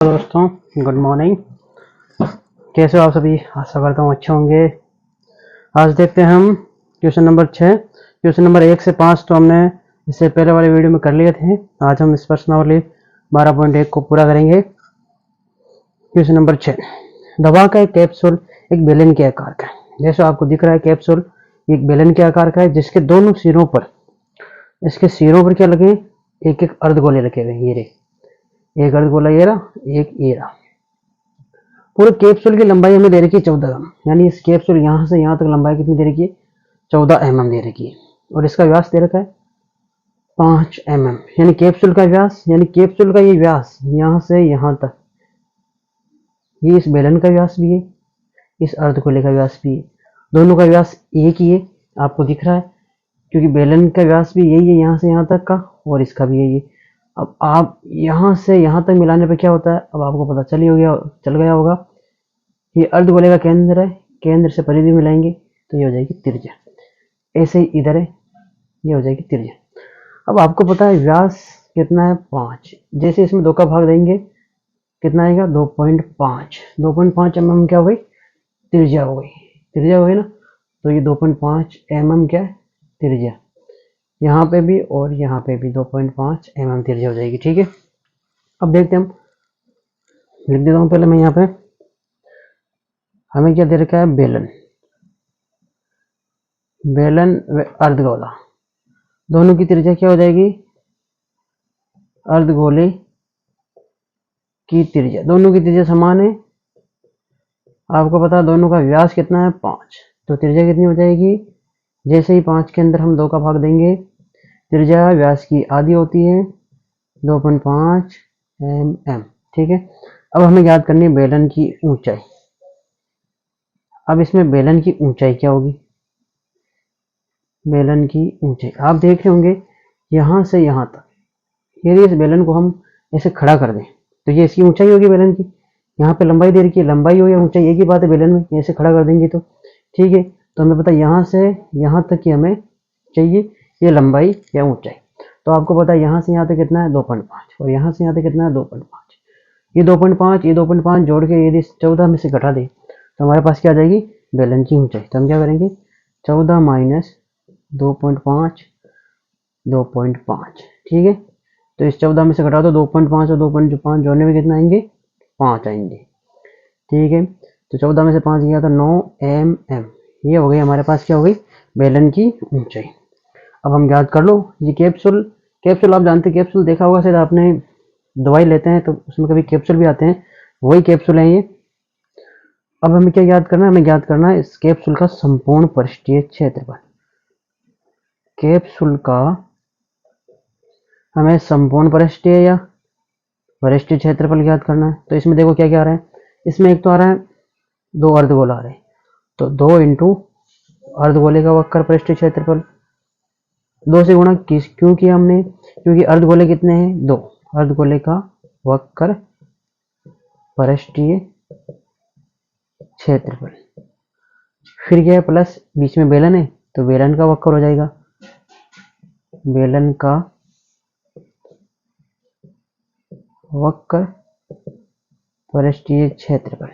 दोस्तों, good morning. कैसे हो आप सभी? आशा करता हूँ अच्छे होंगे। आज देखते हैं हम क्वेश्चन नंबर 6। क्वेश्चन नंबर 1 से 5 तो हमने इससे पहले वाले वीडियो में कर लिए थे। आज हम इस प्रश्नावली 12.1 को पूरा करेंगे। क्वेश्चन नंबर 6, दवा का एक कैप्सूल एक बेलन के आकार का है। जैसे आपको दिख रहा है, कैप्सूल एक बेलन के आकार का है, जिसके दोनों सिरों पर, इसके सिरों पर क्या लगे? एक एक अर्धगोले रखे हुए। ये रे, एक अर्धगोला ये रहा, एक ये रहा। पूरे कैप्सूल की लंबाई हमें दे रखी है 14 mm, यानी इस कैप्सूल यहाँ से यहाँ तक लंबाई कितनी दे रखी है? 14 mm दे रखी है। और इसका व्यास दे रखा है 5 mm, यानी कैप्सूल का व्यास, यानी कैप्सूल का ये व्यास यहाँ से यहाँ तक, ये इस बेलन का व्यास भी है, इस अर्धगोले का व्यास भी है। दोनों का व्यास एक ही है, आपको दिख रहा है, क्योंकि बेलन का व्यास भी यही है यहाँ से यहाँ तक का, और इसका भी यही है। अब आप यहाँ से यहाँ तक मिलाने पर क्या होता है, अब आपको पता चल गया होगा। ये अर्धगोले का केंद्र है, केंद्र से परिधि मिलाएंगे तो ये हो जाएगी त्रिज्या। ऐसे ही इधर है, ये हो जाएगी त्रिज्या। अब आपको पता है व्यास कितना है? 5। जैसे इसमें 2 का भाग देंगे, कितना आएगा? 2.5। 2.5 mm क्या हो गई? त्रिज्या हो गई। त्रिज्या हो गई ना, तो ये 2.5 mm क्या है? त्रिज्या। यहाँ पे भी और यहाँ पे भी 2.5 mm त्रिज्या हो जाएगी। ठीक है, अब देखते हैं, हम लिख देता हूँ पहले मैं यहाँ पे। हमें क्या दे रखा है? बेलन, बेलन व अर्धगोला, दोनों की त्रिज्या क्या हो जाएगी? अर्धगोले की त्रिज्या, दोनों की त्रिज्या समान है। आपको पता है दोनों का व्यास कितना है? 5, तो त्रिज्या कितनी हो जाएगी? जैसे ही 5 के अंदर हम 2 का भाग देंगे, त्रिज्या व्यास की आधी होती है, 2.5 mm। ठीक है, अब हमें याद करनी है बेलन की ऊंचाई। अब इसमें बेलन की ऊंचाई क्या होगी? बेलन की ऊंचाई आप देख रहे होंगे, यहाँ से यहाँ तक, यदि इस बेलन को हम ऐसे खड़ा कर दें तो ये इसकी ऊंचाई होगी बेलन की। यहाँ पे लंबाई दे रखी है, लंबाई हो या ऊंचाई एक ही बात है बेलन में, ऐसे खड़ा कर देंगे तो ठीक है। तो हमें पता है यहाँ से यहाँ तक की हमें चाहिए ये लंबाई या ऊंचाई। तो आपको पता है यहाँ से यहाँ तक कितना है? 2.5, और यहाँ से यहाँ तक कितना है? 2.5। ये 2.5 ये 2.5 जोड़ के यदि 14 में से घटा दे तो हमारे पास क्या आ जाएगी? बेलन की ऊंचाई। तो हम क्या करेंगे? 14 माइनस 2.5, 2.5। ठीक है, तो इस 14 में से घटा दो 2.5 और 2.5 जोड़ने में कितना आएंगे? 5 आएंगे। ठीक है, तो 14 में से 5 गया तो 9 mm। ये हो गई हमारे पास, क्या हो गई? बेलन की ऊंचाई। अब हम याद कर लो, ये कैप्सूल, कैप्सूल आप जानते हैं, कैप्सूल देखा होगा शायद आपने, दवाई लेते हैं तो उसमें कभी कैप्सूल भी आते हैं, वही कैप्सूल है ये। अब हमें क्या याद करना है? हमें याद करना है इस कैप्सूल का संपूर्ण पृष्ठीय क्षेत्रफल। कैप्सूल का हमें संपूर्ण पृष्ठीय या पृष्ठीय क्षेत्रफल याद करना है। तो इसमें देखो क्या क्या आ रहा है, इसमें एक तो आ रहा है 2 अर्धगोला आ रहे हैं, तो 2 इंटू अर्धगोले का वक्र पृष्ठीय क्षेत्रफल। 2 से गुणा क्यों किया हमने? क्योंकि अर्धगोले कितने हैं? 2। अर्धगोले का वक्र पृष्ठीय क्षेत्रफल, फिर क्या है? प्लस बीच में बेलन है तो बेलन का वक्र हो जाएगा, बेलन का वक्र पृष्ठीय क्षेत्रफल।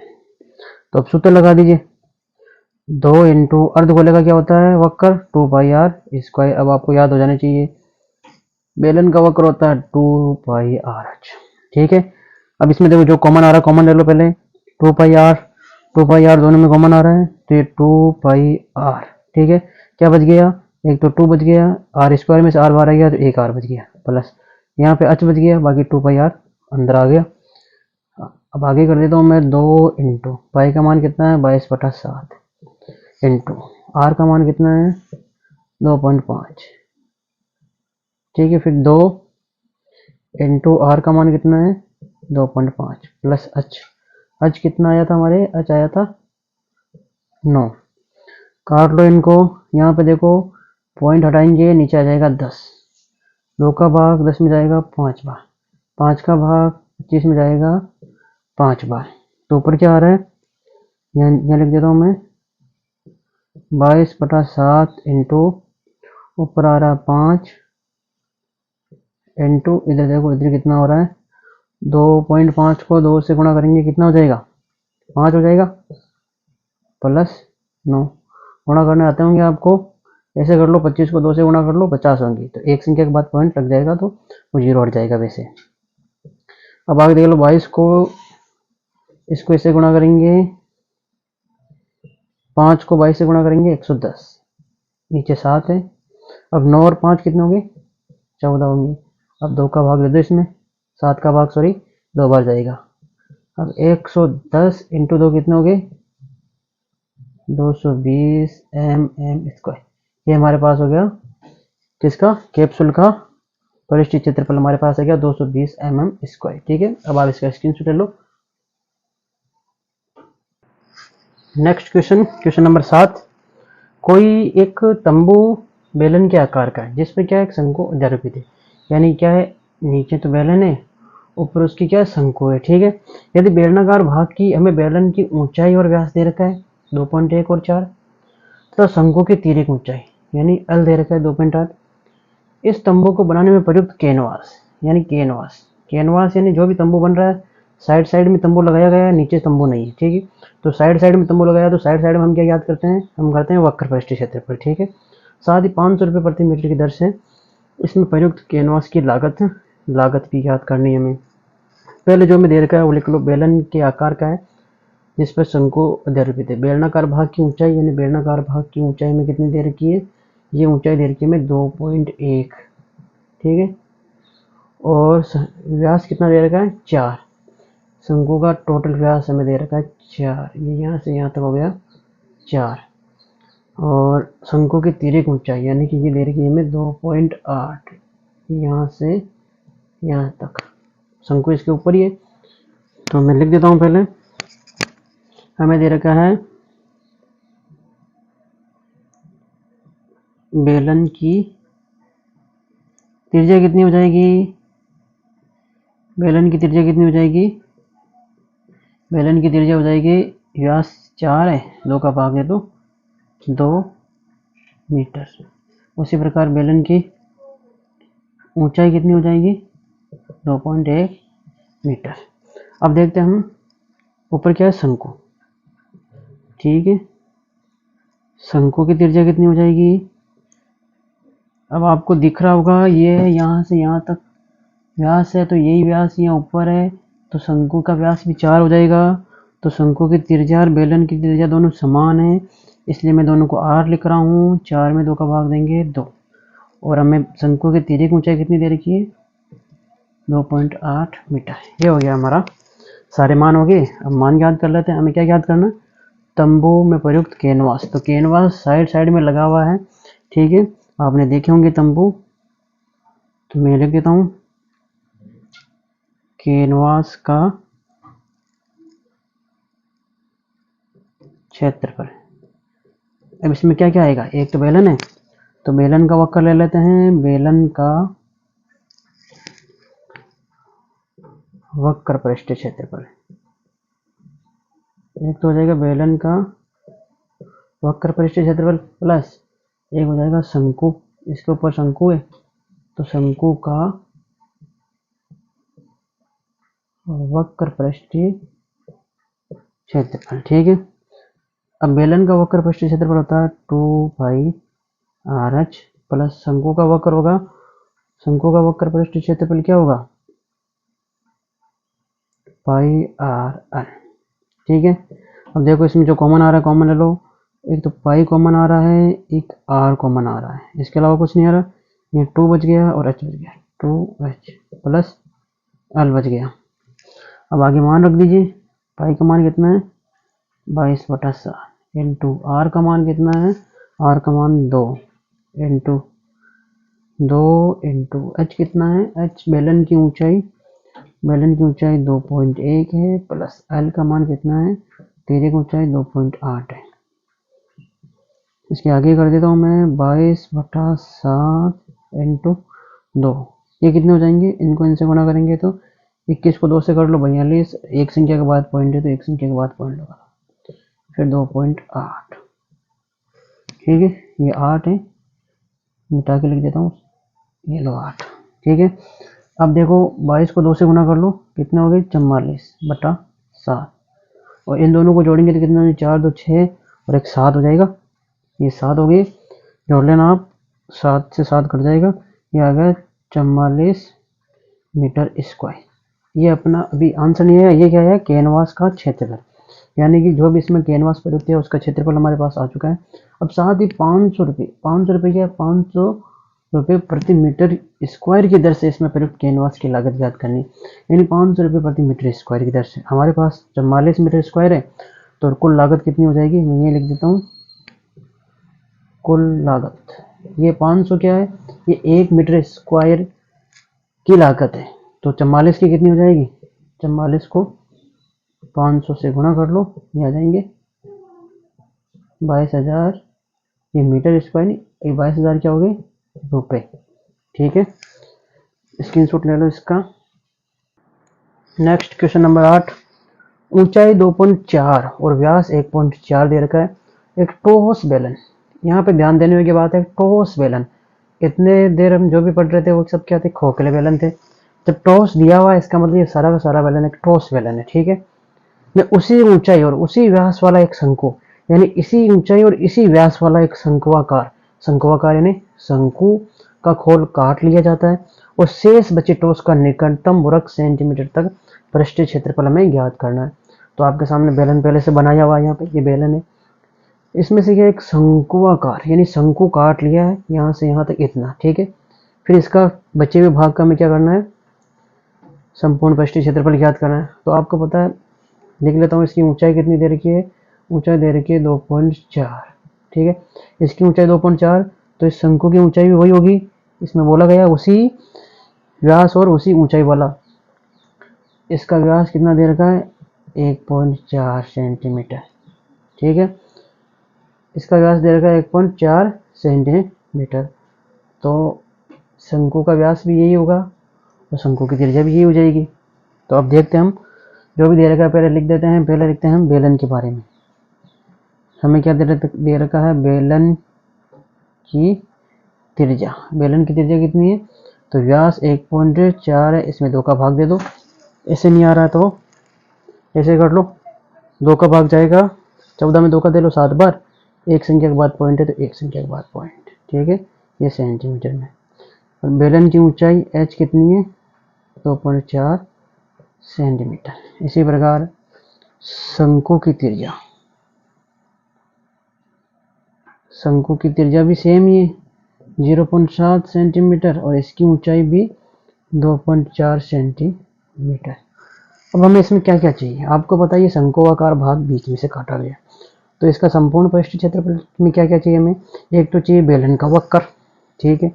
तो अब सूत्र लगा दीजिए, 2 इंटू अर्धगोले का क्या होता है? वक्र 2πr²। अब आपको याद हो जाना चाहिए, बेलन का वक्र होता है 2πr। ठीक है, अब इसमें देखो जो कॉमन आ रहा है, कॉमन ले लो पहले। 2πr, 2πr दोनों में कॉमन आ रहा है तो ये 2πr। ठीक है, क्या बच गया? एक तो 2 बच गया, r² में से r बाहर आ गया तो एक r बच गया, प्लस यहाँ पे h बच गया, बाकी 2πr अंदर आ गया। अब आगे कर देता हूँ मैं, 2 इंटू पाई का मान कितना है? 22/7 इंटू आर का मान कितना है? 2.5। ठीक है, फिर 2 इंटू आर का मान कितना है? 2.5 प्लस एच कितना आया था हमारे? एच आया था 9। काट लो इनको, यहाँ पे देखो पॉइंट हटाएंगे, नीचे आ जाएगा 10। 2 का भाग 10 में जाएगा 5 बार, 5 का भाग 25 में जाएगा 5 बार। तो ऊपर क्या आ रहा है? यहाँ लिख देता हूँ मैं, 22/7 इंटू ऊपर आ रहा है 5 इंटू इधर देखो, इधर कितना हो रहा है? 2.5 को 2 से गुणा करेंगे कितना हो जाएगा, 5 हो जाएगा, प्लस 9। गुणा करने आते होंगे आपको, ऐसे कर लो, 25 को 2 से गुणा कर लो, 50 होंगी, तो एक संख्या के बाद पॉइंट लग जाएगा तो वो 0 हट जाएगा वैसे। अब आगे देख लो, 22 को इसको इससे गुणा करेंगे, 5 को 22 से गुणा करेंगे 110, नीचे 7 है। अब 9 और 5 कितने होंगे, 14 होंगे। अब 2 का भाग दे दो इसमें, 7 का भाग सॉरी 2 बार जाएगा। अब 110 इंटू 2 कितने हो गए, 220 mm²। ये हमारे पास हो गया किसका, कैप्सूल का परिष्ठित क्षेत्रफल हमारे पास आ गया 220 mm²। ठीक है, अब आप इसका स्क्रीनशॉट ले लो। Next question, question number 7। कोई एक तंबू बेलन के आकार का है जिसमें क्या है, एक शंकु आरोपित है, यानी क्या है, नीचे तो बेलन है, ऊपर उसकी क्या है, शंकु है। ठीक है, यदि बेलनाकार भाग की हमें बेलन की ऊंचाई और व्यास दे रखा है 2.1 और 4, तो शंकु की तिर्यक ऊंचाई यानी एल दे रखा है 2.8। इस तंबू को बनाने में प्रयुक्त कैनवास यानी कैनवास यानी जो भी तंबू बन रहा है, साइड साइड में तंबू लगाया गया है, नीचे तंबू नहीं है। ठीक है, तो साइड साइड में तंबू लगाया, तो साइड साइड में हम क्या याद करते हैं, हम करते हैं वक्र पृष्ठ क्षेत्रफल। ठीक है, साथ ही 500 रुपये प्रति मीटर की दर से इसमें प्रयुक्त कैनवास की लागत भी याद करनी है हमें। पहले जो मैं दे रखा है वो लिख लो, बेलन के आकार का है जिस पर शंकु आरोपित है। बेलनाकार भाग की ऊंचाई यानी बेलनाकार भाग की ऊंचाई में कितनी दे रखी है, ये ऊंचाई दे रखी है में 2.1। ठीक है, और व्यास कितना दे रखा है, 4। शंकु का टोटल व्यास हमें दे रखा है 4, ये यहाँ से यहाँ तक हो गया 4। और शंकु की तिर्यक ऊंचाई यानी कि ये दे रखी है हमें 2.8, यहाँ से यहाँ तक। शंकु इसके ऊपर ही है, तो मैं लिख देता हूँ। पहले हमें दे रखा है बेलन की त्रिज्या कितनी हो जाएगी, बेलन की त्रिज्या कितनी हो जाएगी, बेलन की त्रिज्या हो जाएगी, व्यास 4 है, 2 का भाग दे दो 2 मीटर। उसी प्रकार बेलन की ऊंचाई कितनी हो जाएगी, 2.1 मीटर। अब देखते हैं हम ऊपर क्या है, शंकु। ठीक है, शंकु की त्रिज्या कितनी हो जाएगी, अब आपको दिख रहा होगा ये यहाँ से यहाँ तक व्यास है, तो यही व्यास यहाँ ऊपर है, तो शंकु का व्यास भी 4 हो जाएगा। तो शंकु की त्रिज्या और बेलन की त्रिज्या दोनों समान है, इसलिए मैं दोनों को r लिख रहा हूँ। 4 में 2 का भाग देंगे 2, और हमें शंकु की तिर्यक ऊंचाई कितनी दे रखी है, 2.8 मीटर। ये हो गया हमारा, सारे मान हो गए। अब मान याद कर लेते हैं। हमें क्या याद करना, तंबू में प्रयुक्त कैनवास, तो कैनवास साइड साइड में लगा हुआ है। ठीक है, आपने देखे होंगे तंबू, तो मैं लिख देता हूँ कैनवास का क्षेत्रफल। अब इसमें क्या क्या आएगा, एक तो बेलन है, तो बेलन का वक्र ले लेते हैं, बेलन का वक्र पृष्ठ क्षेत्रफल। एक तो हो जाएगा बेलन का वक्र पृष्ठ क्षेत्रफल प्लस एक हो जाएगा शंकु, इसके ऊपर शंकु है तो शंकु का वक्र पृष्ठ क्षेत्रफल। ठीक है, अब बेलन का वक्र पृष्ठ क्षेत्रफल होता है 2πr(h) प्लस शंकु का वक्र होगा, शंकु का वक्र पृष्ठ क्षेत्रफल क्या होगा, πr(l). ठीक है, अब देखो इसमें जो कॉमन आ रहा है कॉमन ले लो, एक तो पाई कॉमन आ रहा है, एक r कॉमन आ रहा है, इसके अलावा कुछ नहीं आ रहा। ये 2 बच गया और h बच गया, 2h प्लस l बच गया। अब आगे मान रख दीजिए, पाई का मान कितना है 22/7 इंटू r का मान कितना है, r का मान 2 इंटू 2 इंटू h कितना है, h बेलन की ऊंचाई 2.1 है प्लस l का मान कितना है, तिर्यक ऊंचाई 2.8 है। इसके आगे कर देता हूँ मैं 22/7 इंटू 2, ये कितने हो जाएंगे, इनको इनसे गुणा करेंगे तो 21 को 2 से कर लो 42, एक संख्या के बाद पॉइंट है तो एक संख्या के बाद पॉइंट लगा, फिर 2.8। ठीक है, ये 8 है, मिटा के लिख देता हूँ, ये लो 8। ठीक है, अब देखो 22 को 2 से गुना कर लो, कितना हो गई 44/7, और इन दोनों को जोड़ेंगे तो कितना, 4 2 6 और एक 7 हो जाएगा, ये 7 हो गई, जोड़ लेना आप, 7 से 7 कट जाएगा, ये आ गया 44 मीटर स्क्वायर। ये अपना अभी आंसर नहीं है, ये क्या है, कैनवास का क्षेत्रफल, यानी कि जो भी इसमें कैनवास पर होती है उसका क्षेत्रफल हमारे पास आ चुका है। अब साथ ही 500 रुपये क्या, 500 रुपये प्रति मीटर स्क्वायर की दर से इसमें प्रयुक्त कैनवास की लागत ज्ञात करनी, यानी 500 रुपये प्रति मीटर स्क्वायर की दर से। हमारे पास 44 मीटर स्क्वायर है, तो कुल लागत कितनी हो जाएगी, मैं ये लिख देता हूँ, कुल लागत, ये 500 क्या है, ये 1 मीटर स्क्वायर की लागत है, तो 44 की कितनी हो जाएगी, 44 को 500 से गुणा कर लो, ये आ जाएंगे 22,000, ये मीटर स्क्वायर नहीं, ये 22,000 क्या हो गए, रुपये। ठीक है, स्क्रीनशॉट ले लो इसका। नेक्स्ट क्वेश्चन नंबर 8, ऊंचाई 2.4 और व्यास 1.4 दे रखा है, एक ठोस बेलन, यहाँ पे ध्यान देने की बात है, ठोस बेलन, इतने देर हम जो भी पढ़ रहे थे वो सब क्या थे, खोखले बेलन थे, जब ठोस दिया हुआ है इसका मतलब ये सारा का सारा बेलन एक ठोस बेलन है। ठीक है, में उसी ऊंचाई और उसी व्यास वाला एक शंकु, यानी इसी ऊंचाई और इसी व्यास वाला एक शंकुआकार यानी शंकु का खोल काट लिया जाता है, और शेष बचे ठोस का निकटतम वर्ग सेंटीमीटर तक पृष्ठीय क्षेत्रफल हमें ज्ञात करना है। तो आपके सामने बेलन पहले से बनाया हुआ है, यहाँ पे ये बेलन है, इसमें से क्या एक शंकुआकार यानी शंकु काट लिया है यहाँ से यहाँ तक इतना। ठीक है, फिर इसका बचे हुए भाग का हमें क्या करना है, संपूर्ण पृष्ठीय क्षेत्रफल ज्ञात करना है। तो आपको पता है, लिख लेता हूँ, इसकी ऊंचाई कितनी दे रखी है, ऊंचाई दे रखी है 2.4। ठीक है, इसकी ऊंचाई 2.4, तो इस शंकु की ऊंचाई भी वही होगी, इसमें बोला गया उसी व्यास और उसी ऊंचाई वाला। इसका व्यास कितना दे रखा है, 1.4 सेंटीमीटर। ठीक है, इसका व्यास दे रखा है 1.4 सेंटीमीटर, तो शंकु का व्यास भी यही होगा और शंकु की त्रिज्या भी यही हो जाएगी। तो अब देखते हैं हम, जो भी दे रखा है पहले लिख देते हैं, पहले लिखते हैं हम बेलन के बारे में। हमें क्या दे रखा है, बेलन की त्रिज्या, बेलन की त्रिज्या कितनी है, तो व्यास 1.4 है, इसमें 2 का भाग दे दो, ऐसे नहीं आ रहा तो ऐसे कर लो, 2 का भाग जाएगा, 14 में 2 का दे लो 7 बार, एक संख्या के बाद पॉइंट है तो एक संख्या के बाद पॉइंट। ठीक है, ये सेंटीमीटर में। और बेलन की ऊंचाई h कितनी है, 2.4 सेंटीमीटर। इसी प्रकार शंकु की त्रिज्या, शंकु की त्रिज्या भी सेम ही है 0.7 सेंटीमीटर, और इसकी ऊंचाई भी 2.4 सेंटीमीटर। अब हमें इसमें क्या क्या चाहिए, आपको पता है ये शंकुआकार भाग बीच में से काटा गया, तो इसका संपूर्ण पृष्ठीय क्षेत्रफल में क्या क्या चाहिए हमें, एक तो चाहिए बेलन का वक्र। ठीक है,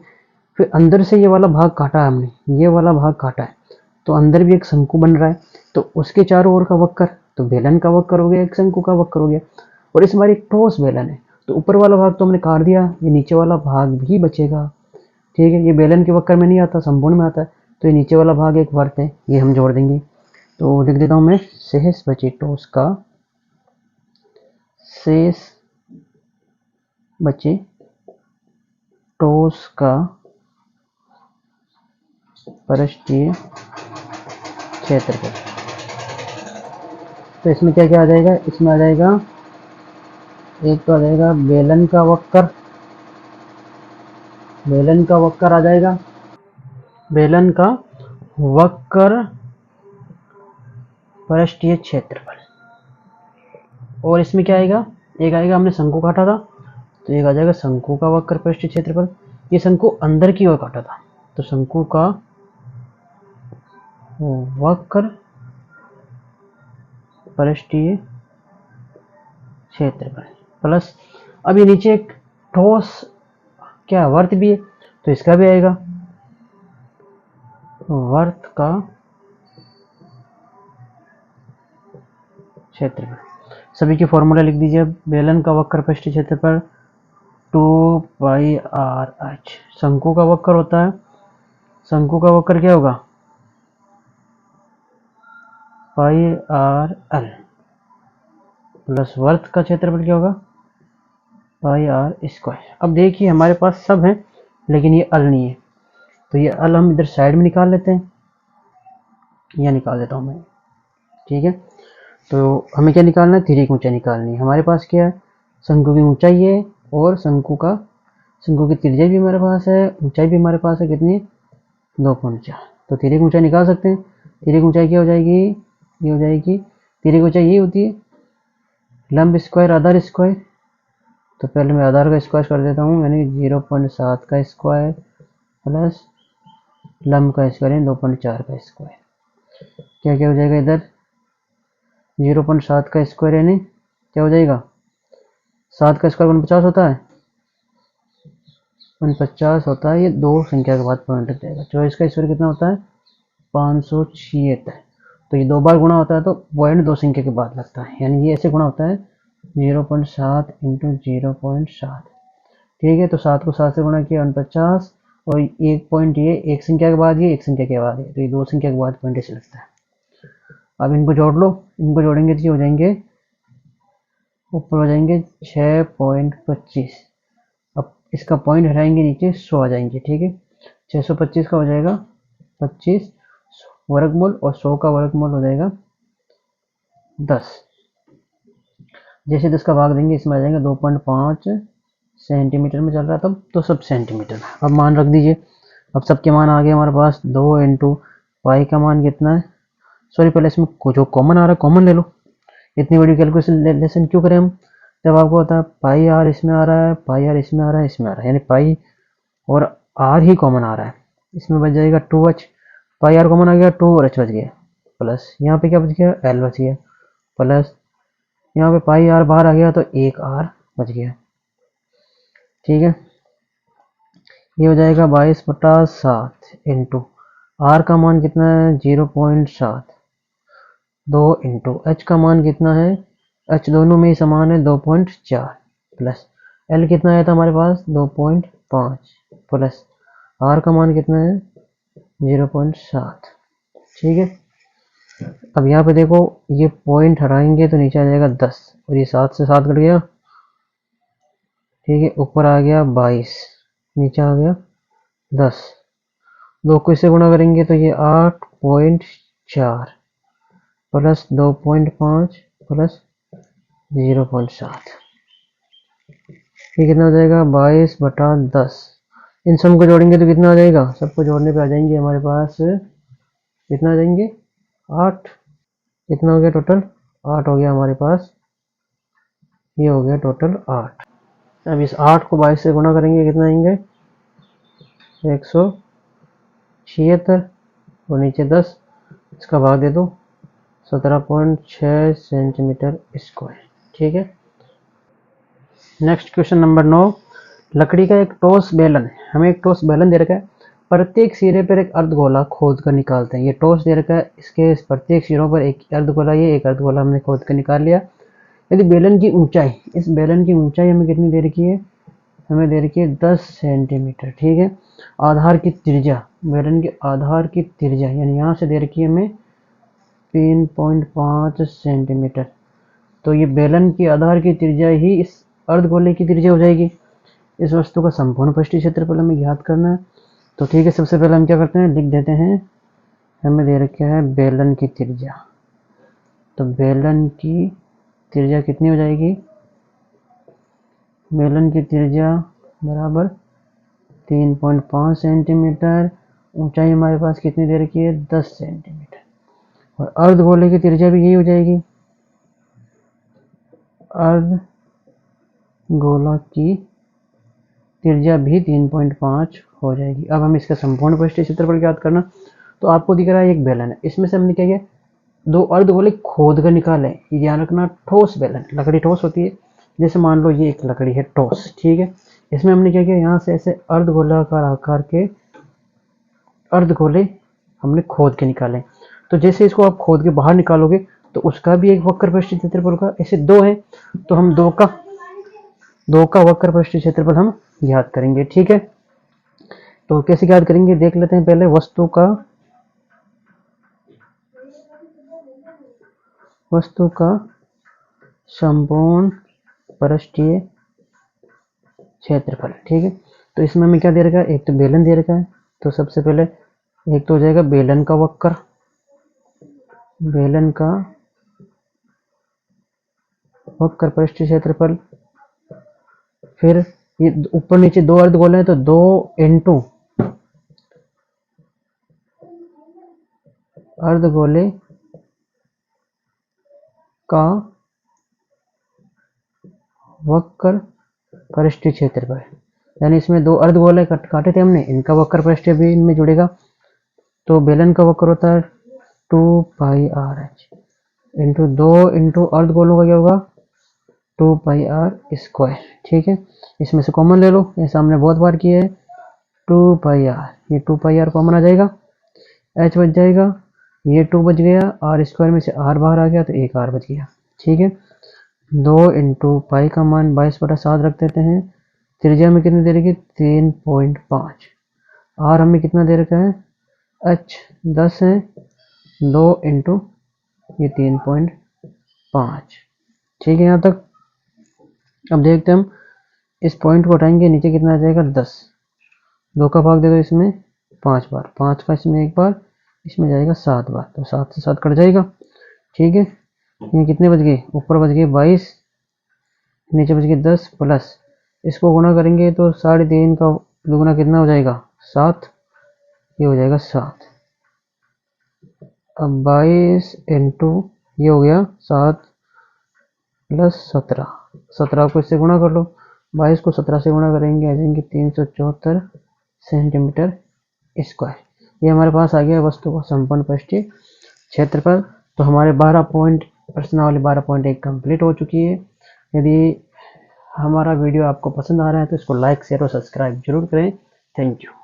फिर अंदर से ये वाला भाग काटा है हमने, ये वाला भाग काटा है, तो अंदर भी एक शंकु बन रहा है, तो उसके चारों ओर का वक्र, तो बेलन का वक्र हो गया, एक शंकु का वक्र हो गया, और इस बार एक ठोस बेलन है, तो ऊपर वाला भाग तो हमने काट दिया, ये नीचे वाला भाग भी बचेगा। ठीक है, ये बेलन के वक्र में नहीं आता, संपूर्ण में आता है, तो ये नीचे वाला भाग एक वर्त है, ये हम जोड़ देंगे। तो लिख देता हूँ मैं, शेष बचे ठोस का, शेष बचे ठोस का पृष्ठीय क्षेत्रफल। तो इसमें क्या क्या आ जाएगा, इसमें आ जाएगा, एक तो आ जाएगा बेलन का वक्र, बेलन का वक्र आ जाएगा, बेलन का वक्र पृष्ठीय क्षेत्रफल, और इसमें क्या आएगा, एक आएगा, हमने शंकु काटा था तो एक आ जाएगा शंकु का वक्र पृष्ठीय क्षेत्रफल, ये शंकु अंदर की ओर काटा था, तो शंकु का वक्र पृष्ठीय क्षेत्रफल प्लस, अब ये नीचे एक ठोस क्या वर्त भी है, तो इसका भी आएगा वर्त का क्षेत्रफल। सभी के फॉर्मूला लिख दीजिए, बेलन का वक्र पृष्ठीय क्षेत्रफल 2πr/h, शंकु का वक्र होता है, शंकु का वक्र क्या होगा, πr/l, प्लस वर्त का क्षेत्रफल क्या होगा, πr²। अब देखिए हमारे पास सब है लेकिन ये अल नहीं है, तो ये अल हम इधर साइड में निकाल लेते हैं, यह निकाल देता हूँ मैं, ठीक है। तो हमें क्या निकालना है, तीरे की ऊंचाई निकालनी है। हमारे पास क्या है, शंकु की ऊंचाई है और शंकु की त्रिज्या भी हमारे पास है, ऊंचाई भी हमारे पास है, कितनी, 2.4। तो तीरे की ऊंचाई निकाल सकते हैं। तीरे की ऊंचाई क्या हो जाएगी, ये हो जाएगी, तीरे की ऊंचाई ये होती है लंब स्क्वायर आधार स्क्वायर। तो पहले मैं आधार का स्क्वायर कर देता हूँ, यानी 0.7 का स्क्वायर प्लस लंब का स्क्वायर यानी 2.4 का स्क्वायर। क्या क्या हो जाएगा इधर, 0.7 का स्क्वायर यानी क्या हो जाएगा, 7 का स्क्वायर 49 होता है, 49 होता है, ये दो संख्या के बाद पॉइंट लग जाएगा। 24 का स्क्वायर कितना होता है, 576। तो ये दो बार गुणा होता है तो पॉइंट दो संख्या के बाद लगता है, यानी ये ऐसे गुणा होता है 0.7 इंटू 0.7, ठीक है। तो 7 को 7 से गुणा किया 49, और एक पॉइंट ये एक संख्या के बाद, ये एक संख्या के बाद, ये तो ये दो संख्या के बाद पॉइंट ऐसे लगता है। अब इनको जोड़ लो, इनको जोड़ेंगे तो ये हो जाएंगे, ऊपर हो जाएंगे 6.25। अब इसका पॉइंट हटाएंगे नीचे 100 आ जाएंगे, ठीक है। 625 का हो जाएगा 25 वर्गमूल और 100 का वर्गमूल हो जाएगा 10। जैसे 10 का भाग देंगे इसमें आ जाएगा 2.5 सेंटीमीटर में चल रहा था, तो सब सेंटीमीटर में। अब मान रख दीजिए, अब सबके मान आ गए हमारे पास। 2 इंटू पाई का मान कितना है, सॉरी पहले इसमें जो कॉमन आ रहा है कॉमन ले लो। इतनी बड़ी कैलकुलेशन लेसन क्यों करें हम, जब आपको होता है पाई आर इसमें आ रहा है, पाई आर इसमें आ रहा है, इसमें आ रहा है, यानी पाई और आर ही कॉमन आ रहा है। इसमें बच जाएगा 2h, पाई आर कॉमन आ गया, 2 और h बच गया, प्लस यहाँ पे क्या बच गया, एल बच गया, प्लस यहाँ पे पाई आर बाहर आ गया तो एक आर बच गया, ठीक है। ये हो जाएगा 22/7 इंटू आर का मान कितना है 0.7, 2 इंटू एच का मान कितना है, एच दोनों में ही समान है 2.4, प्लस एल कितना आया था हमारे पास 2.5, प्लस आर का मान कितना है 0.7, ठीक है। अब यहाँ पे देखो ये पॉइंट हटाएंगे तो नीचे आ जाएगा 10, और ये 7 से 7 कट गया, ठीक है। ऊपर आ गया 22, नीचे आ गया 10, दो को इससे गुणा करेंगे तो ये 8.4 प्लस 2.5 प्लस 0.7, ये कितना हो जाएगा 22/10। इन सब को जोड़ेंगे तो कितना आ जाएगा, सबको जोड़ने पे आ जाएंगे हमारे पास, कितना आ जाएंगे 8, कितना हो गया टोटल 8 हो गया हमारे पास, ये हो गया टोटल 8। अब इस 8 को 22 से गुणा करेंगे कितना आएंगे 176, और नीचे 10, इसका भाग दे दो 17.6 सेंटीमीटर स्क्वायर, ठीक है। नेक्स्ट क्वेश्चन नंबर 9, लकड़ी का एक ठोस बेलन, हमें एक ठोस बेलन दे रखा है, प्रत्येक सिरे पर एक अर्धगोला खोद कर निकालते हैं। ये ठोस दे रखा है, इसके प्रत्येक सिरों पर एक अर्धगोला, ये एक अर्धगोला हमने खोद कर निकाल लिया। यदि बेलन की ऊंचाई, इस बेलन की ऊंचाई हमें कितनी दे रखी है, हमें दे रखी है 10 सेंटीमीटर, ठीक है। आधार की त्रिज्या, बेलन के आधार की त्रिज्या यानी यहाँ से दे रखी है हमें 3.5 सेंटीमीटर। तो ये बेलन की आधार की त्रिज्या ही इस अर्धगोले की त्रिज्या हो जाएगी। इस वस्तु का संपूर्ण पृष्ठीय क्षेत्रफल हमें ज्ञात करना है। तो ठीक है, सबसे पहले हम क्या करते हैं, लिख देते हैं, हमें दे रखा है बेलन की त्रिज्या। तो बेलन की त्रिज्या कितनी हो जाएगी, बेलन की त्रिज्या बराबर 3.5 सेंटीमीटर, ऊंचाई हमारे पास कितनी दे रखी है 10 सेंटीमीटर, और अर्धगोले की त्रिज्या भी यही हो जाएगी, अर्धगोला की त्रिज्या भी 3.5 हो जाएगी। अब हम इसका संपूर्ण पृष्ठीय क्षेत्रफल ज्ञात करना। तो आपको दिख रहा है एक बेलन है, इसमें से हमने क्या किया, दो अर्धगोले खोद कर निकाले। ये ध्यान रखना, ठोस बेलन, लकड़ी ठोस होती है, जैसे मान लो ये एक लकड़ी है ठोस, ठीक है। इसमें हमने क्या किया, यहाँ से ऐसे अर्धगोलाकार आकार के अर्धगोले हमने खोद के निकाले। तो जैसे इसको आप खोद के बाहर निकालोगे तो उसका भी एक वक्र पृष्ठीय क्षेत्रफल होगा। ऐसे दो है तो हम दो का वक्र पृष्ठीय क्षेत्रफल हम ज्ञात करेंगे, ठीक है। तो कैसे ज्ञात करेंगे देख लेते हैं। पहले वस्तु का संपूर्ण पृष्ठीय क्षेत्रफल, ठीक है। तो इसमें हमें क्या दे रखा है, एक तो बेलन दे रखा है, तो सबसे पहले एक तो हो जाएगा बेलन का वक्र, बेलन का वक्र पृष्ठीय क्षेत्रफल। फिर ये ऊपर नीचे दो अर्धगोले हैं तो 2 इंटू अर्धगोले का वक्र पृष्ठीय क्षेत्रफल, यानी इसमें दो अर्धगोले काटे थे हमने, इनका वक्र पृष्ठीय भी इनमें जुड़ेगा। तो बेलन का वक्र होता है 2πr इंटू 2 इंटू अर्धगोलों का क्या होगा 2πr²। ठीक है, इसमें से कॉमन ले लो, ये सामने बहुत बार किया है 2πr, ये 2πr कॉमन आ जाएगा, h बच जाएगा, ये 2 बच गया, r² में से r बाहर आ गया तो एक r बच गया। ठीक है, 2 इंटू पाई का मान 22/7 रख देते हैं। त्रिज्या में कितनी दे रखी है 3.5, r हमें कितना दे रखा है h 10 है, 2 इंटू ये 3.5। ठीक है, यहाँ तक। अब देखते हैं हम इस पॉइंट को हटाएंगे, नीचे कितना आ जाएगा 10, 2 का भाग दे दो इसमें 5 बार, 5 का इसमें एक बार, इसमें जाएगा 7 बार, तो 7 से 7 कट जाएगा। ठीक है, ये कितने बच गए, ऊपर बच गए 22, नीचे बच गए 10 प्लस इसको गुना करेंगे तो 3.5 का दुगुना कितना हो जाएगा 7, ये हो जाएगा 7। अब 22 इंटू ये हो गया 7 प्लस 17 को इससे गुणा कर लो, 22 को 17 से गुणा करेंगे आ जाएंगे 374 सेंटीमीटर स्क्वायर। ये हमारे पास आ गया वस्तु का संपूर्ण पृष्ठीय क्षेत्रफल। तो हमारे 12 पॉइंट प्रश्नावली 12.1 कंप्लीट हो चुकी है। यदि हमारा वीडियो आपको पसंद आ रहा है तो इसको लाइक शेयर और सब्सक्राइब जरूर करें। Thank you.